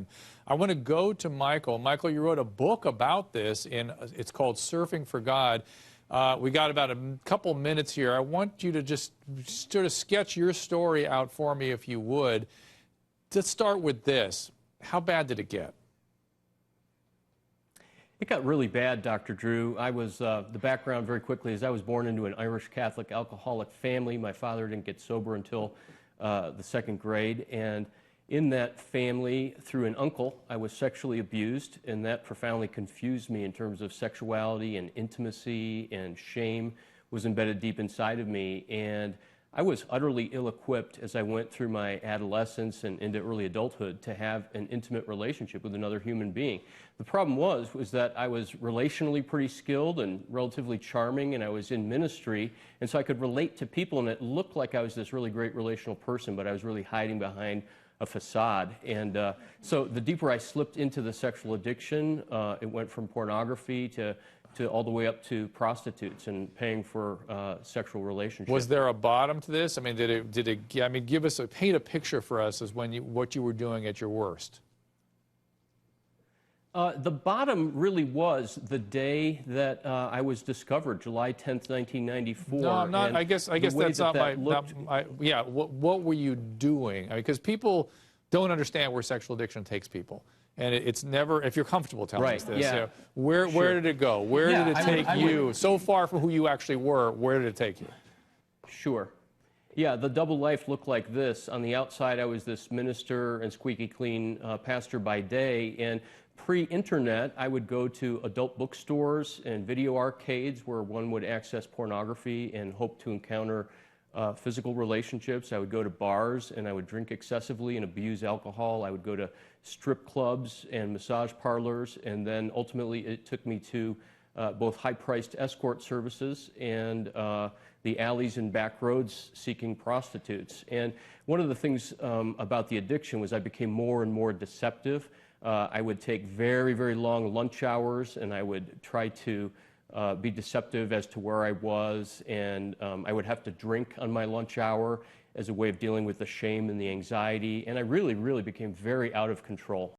him. I want to go to Michael. Michael, you wrote a book about this, and it's called Surfing for God. We got about a couple minutes here. I want you to just sort of sketch your story out for me, if you would. Let's start with this. How bad did it get? It got really bad, Dr. Drew. The background very quickly is I was born into an Irish Catholic alcoholic family. My father didn't get sober until the second grade. And in that family, through an uncle, I was sexually abused, and that profoundly confused me in terms of sexuality and intimacy, and shame was embedded deep inside of me. And I was utterly ill-equipped as I went through my adolescence and into early adulthood to have an intimate relationship with another human being. The problem was that I was relationally pretty skilled and relatively charming, and I was in ministry, and so I could relate to people, and it looked like I was this really great relational person, but I was really hiding behind a facade. And so the deeper I slipped into the sexual addiction, it went from pornography to all the way up to prostitutes and paying for sexual relationships. Was there a bottom to this? I mean, paint a picture for us as what you were doing at your worst. The bottom really was the day that I was discovered, July 10th, 1994. No, I'm not. I guess that's not my. Yeah. What were you doing? Because people don't understand where sexual addiction takes people. And it's never, if you're comfortable telling us this, yeah. Where did it go? Where did it take you? So far from who you actually were, where did it take you? Sure. Yeah, the double life looked like this. On the outside, I was this minister and squeaky clean pastor by day. And pre-internet, I would go to adult bookstores and video arcades where one would access pornography and hope to encounter physical relationships. I would go to bars and I would drink excessively and abuse alcohol. I would go to strip clubs and massage parlors, and then ultimately it took me to both high-priced escort services and the alleys and back roads seeking prostitutes. And one of the things about the addiction was I became more and more deceptive. I would take very, very long lunch hours, and I would try to be deceptive as to where I was, and I would have to drink on my lunch hour as a way of dealing with the shame and the anxiety, and I really, really became very out of control.